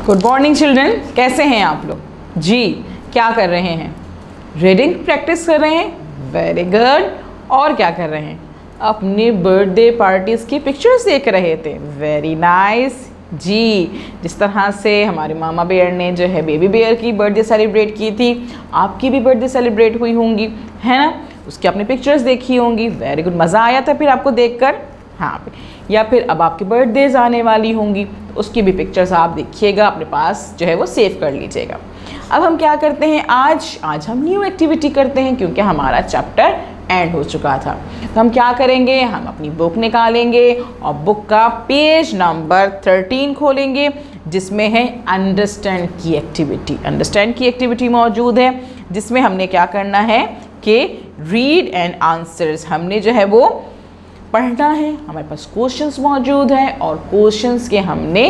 Good morning children, कैसे हैं आप लोग जी? क्या कर रहे हैं? रीडिंग प्रैक्टिस कर रहे हैं? Very good. और क्या कर रहे हैं? अपनी बर्थडे पार्टीज़ की पिक्चर्स देख रहे थे। वेरी नाइस जी। जिस तरह से हमारे मामा बेयर ने जो है बेबी बेयर की बर्थडे सेलिब्रेट की थी, आपकी भी बर्थडे सेलिब्रेट हुई होंगी, है ना? उसकी आपने पिक्चर्स देखी होंगी। वेरी गुड, मज़ा आया था फिर आपको देखकर? हाँ, या फिर अब आपकी बर्थडेज आने वाली होंगी, तो उसकी भी पिक्चर्स आप देखिएगा, अपने पास जो है वो सेव कर लीजिएगा। अब हम क्या करते हैं, आज हम न्यू एक्टिविटी करते हैं, क्योंकि हमारा चैप्टर एंड हो चुका था। तो हम क्या करेंगे, हम अपनी बुक निकालेंगे और बुक का पेज नंबर 13 खोलेंगे, जिसमें है अंडरस्टैंड की एक्टिविटी। अंडरस्टैंड की एक्टिविटी मौजूद है, जिसमें हमने क्या करना है कि रीड एंड आंसर्स हमने जो है वो पढ़ना है। हमारे पास क्वेश्चंस मौजूद हैं और क्वेश्चंस के हमने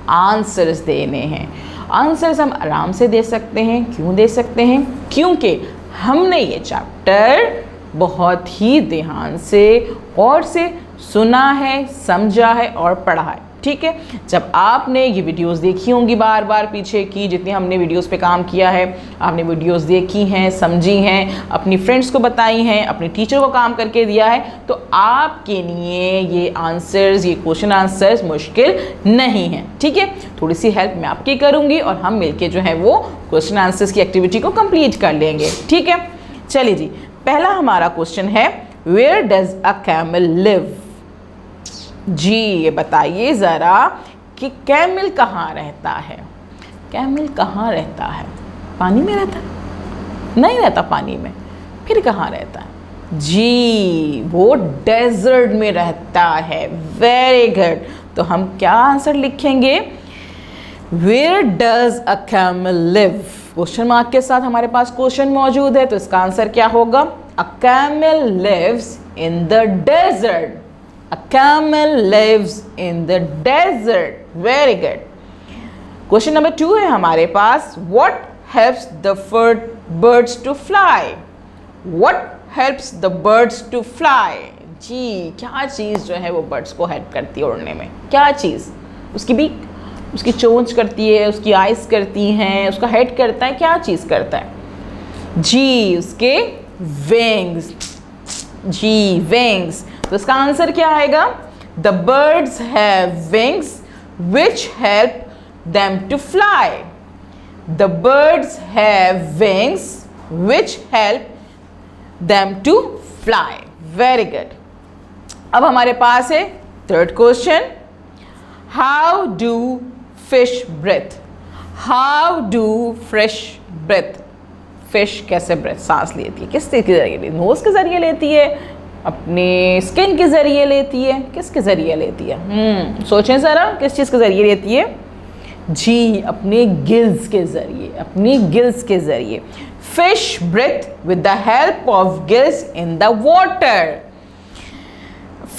आंसर्स देने हैं। आंसर्स हम आराम से दे सकते हैं। क्यों दे सकते हैं? क्योंकि हमने ये चैप्टर बहुत ही ध्यान से और से सुना है, समझा है और पढ़ा है। ठीक है, जब आपने ये वीडियोस देखी होंगी बार बार पीछे की, जितनी हमने वीडियोस पे काम किया है, आपने वीडियोस देखी हैं, समझी हैं, अपनी फ्रेंड्स को बताई हैं, अपने टीचर को काम करके दिया है, तो आपके लिए ये आंसर्स, ये क्वेश्चन आंसर्स मुश्किल नहीं है। ठीक है, थोड़ी सी हेल्प मैं आपकी करूँगी और हम मिलके जो है वो क्वेश्चन आंसर्स की एक्टिविटी को कंप्लीट कर लेंगे। ठीक है, चलिए जी, पहला हमारा क्वेश्चन है, where does a camel live? जी, ये बताइए ज़रा कि कैमल कहाँ रहता है? कैमल कहाँ रहता है? पानी में रहता है? नहीं रहता पानी में, फिर कहाँ रहता है? जी, वो डेजर्ट में रहता है। Very good. तो हम क्या आंसर लिखेंगे? Where does a camel live? Question mark के साथ हमारे पास क्वेश्चन मौजूद है, तो इसका आंसर क्या होगा? A camel lives in the desert. A camel lives in the desert. Very good. Question number 2 है हमारे पास. What helps the birds to fly? What helps the birds to fly? जी, क्या चीज़ जो है वो बर्ड्स को हेल्प करती है उड़ने में? क्या चीज़? उसकी बीक, उसकी चोंच करती है, उसकी आइज करती हैं, उसका हेड करता है, क्या चीज़ करता है? जी, उसके विंग्स। जी, विंग्स। तो इसका आंसर क्या आएगा? The birds have wings which help them to fly. The birds have wings which help them to fly. Very good. अब हमारे पास है third question, how do fish breathe? How do fish breathe? Fish कैसे breathe, सांस लेती है? किस चीज़ के जरिए लेती है? नोज के जरिए लेती है, अपने स्किन के ज़रिए लेती है, किसके ज़रिए लेती है? सोचें ज़रा, किस चीज़ के ज़रिए लेती है? जी, अपने गिल्स के ज़रिए, अपनी गिल्स के ज़रिए। Fish breathe with the help of gills in the water.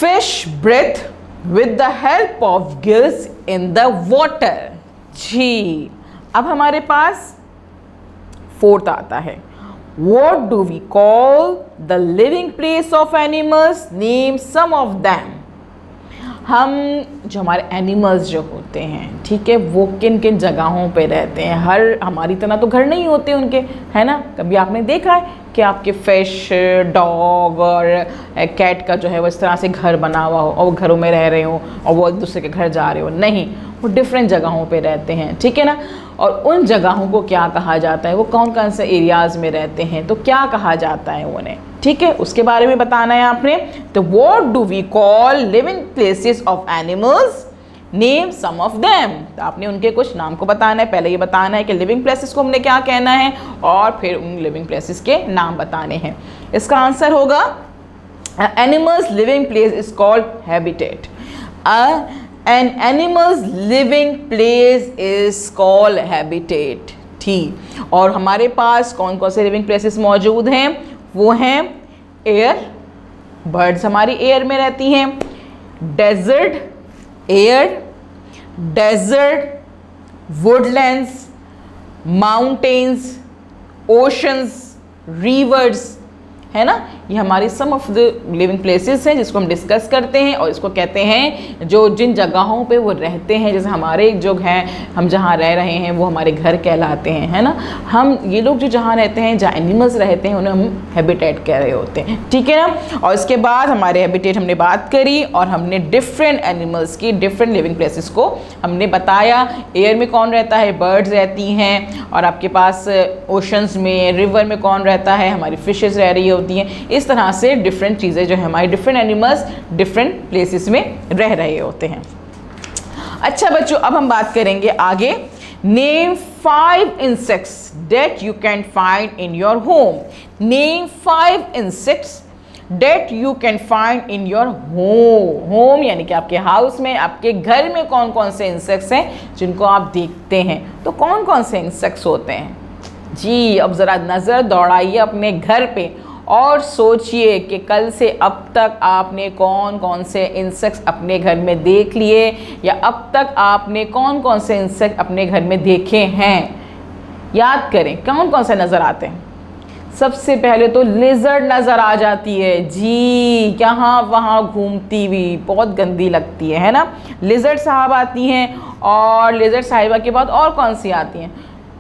Fish breathe with the help of gills in the water. जी, अब हमारे पास फोर्थ आता है, What do we call the living place of animals? Name some of them. हम जो हमारे animals जो होते हैं, ठीक है, वो किन किन जगहों पे रहते हैं? हर हमारी तरह तो घर नहीं होते उनके, है ना? कभी आपने देखा है कि आपके फिश, डॉग और कैट का जो है वो इस तरह से घर बना हुआ हो और वो घरों में रह रहे हो और वो एक दूसरे के घर जा रहे हो? नहीं, वो डिफरेंट जगहों पे रहते हैं। ठीक है ना? और उन जगहों को क्या कहा जाता है? वो कौन कौन से एरियाज़ में रहते हैं, तो क्या कहा जाता है उन्हें? ठीक है, उसके बारे में बताना है आपने। तो what do we call living places of animals? Name some of them. तो आपने उनके कुछ नाम को बताना है। पहले ये बताना है कि लिविंग प्लेसेस को हमने क्या कहना है और फिर उन लिविंग प्लेसेस के नाम बताने हैं। इसका आंसर होगा animals living place is called habitat. An animal's living place is called habitat। ठीक, और हमारे पास कौन कौन से लिविंग प्लेसेस मौजूद हैं? वो हैं एयर, बर्ड्स हमारी एयर में रहती हैं। Desert, air, desert, woodlands, mountains, oceans, rivers, है ना? ये हमारी some of the living places हैं जिसको हम डिस्कस करते हैं, और इसको कहते हैं जो जिन जगहों पे वो रहते हैं, जैसे हमारे जो हैं हम जहाँ रह रहे हैं वो हमारे घर कहलाते हैं, है ना। हम ये लोग जो जहाँ रहते हैं, जहाँ एनिमल्स रहते हैं, उन्हें हम हैबिटेट कह रहे होते हैं, ठीक है ना। और इसके बाद हमारे हैबिटेट हमने बात करी, और हमने डिफरेंट एनिमल्स की डिफरेंट लिविंग प्लेसेस को हमने बताया। एयर में कौन रहता है, बर्ड्स रहती हैं, और आपके पास ओशंस में, रिवर में कौन रहता है, हमारी फिशेस रह रही होती हैं। इस तरह से डिफरेंट चीज़ें जो है हमारी डिफरेंट एनिमल्स डिफरेंट प्लेसेस में रह रहे होते हैं। अच्छा बच्चों, अब हम बात करेंगे आगे। Name 5 insects that you can find in your home. Name 5 insects that you can find in your home. Home यानी कि आपके हाउस में, आपके घर में कौन कौन से इंसेक्ट्स हैं जिनको आप देखते हैं। तो कौन कौन से इंसेक्ट्स होते हैं जी? अब ज़रा नज़र दौड़ाइए अपने घर पे और सोचिए कि कल से अब तक आपने कौन कौन से इंसेक्ट्स अपने घर में देख लिए, या अब तक आपने कौन कौन से इंसेक्ट अपने घर में देखे हैं। याद करें कौन कौन से नज़र आते हैं। सबसे पहले तो लिजर्ड नज़र आ जाती है जी, यहाँ वहाँ घूमती हुई, बहुत गंदी लगती है ना। लिजर्ड साहब आती हैं, और लिजर्ड साहिबा के बाद और कौन सी आती हैं?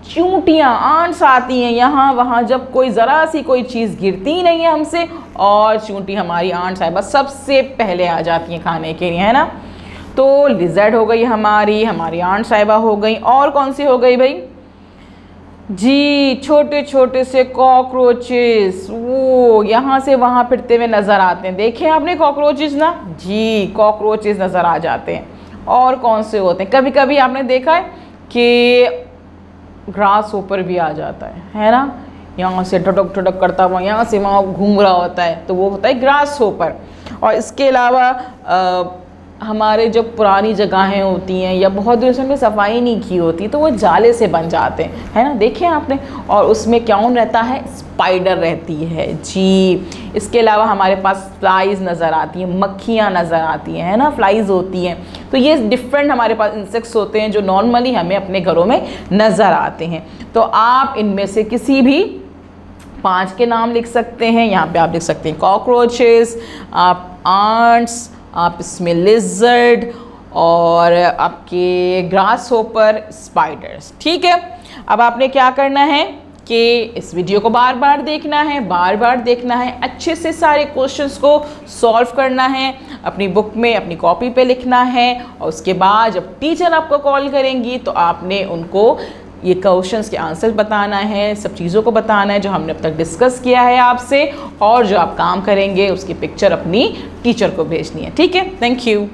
चूंटियाँ, आंट्स आती हैं यहाँ वहाँ, जब कोई ज़रा सी कोई चीज़ गिरती ही नहीं है हमसे, और चूंटी हमारी आंट साहिबा सबसे पहले आ जाती हैं खाने के लिए, है ना। तो लिजर्ड हो गई हमारी आंट साहिबा हो गई, और कौन सी हो गई भाई जी? छोटे छोटे से कॉकरोचेस, वो यहाँ से वहाँ फिरते हुए नज़र आते हैं। देखे आपने कॉकरोचेस ना जी, कॉकरोचेस नज़र आ जाते हैं। और कौन से होते हैं? कभी कभी आपने देखा है कि ग्रास होपर भी आ जाता है ना, यहाँ से ठटक ठटक करता हुआ यहाँ से वहाँ घूम रहा होता है, तो वो होता है ग्रास होपर। और इसके अलावा हमारे जो पुरानी जगहें होती हैं या बहुत दिनों से हमने सफाई नहीं की होती, तो वो जाले से बन जाते हैं, है ना, देखे आपने। और उसमें कौन रहता है? स्पाइडर रहती है जी। इसके अलावा हमारे पास फ्लाइज नज़र आती हैं, मक्खियाँ नज़र आती हैं, है ना, फ्लाइज होती हैं। तो ये डिफरेंट हमारे पास इंसेक्ट्स होते हैं जो नॉर्मली हमें अपने घरों में नज़र आते हैं। तो आप इनमें से किसी भी 5 के नाम लिख सकते हैं। यहाँ पे आप लिख सकते हैं कॉकरोचेस, आप आंट्स, आप इसमें लिजर्ड, और आपके ग्रास होपर, स्पाइडर्स, ठीक है। अब आपने क्या करना है कि इस वीडियो को बार बार देखना है, अच्छे से सारे क्वेश्चंस को सॉल्व करना है, अपनी बुक में अपनी कॉपी पे लिखना है, और उसके बाद जब टीचर आपको कॉल करेंगी तो आपने उनको ये क्वेश्चंस के आंसर बताना है, सब चीज़ों को बताना है जो हमने अब तक डिस्कस किया है आपसे, और जो आप काम करेंगे उसकी पिक्चर अपनी टीचर को भेजनी है, ठीक है। Thank you.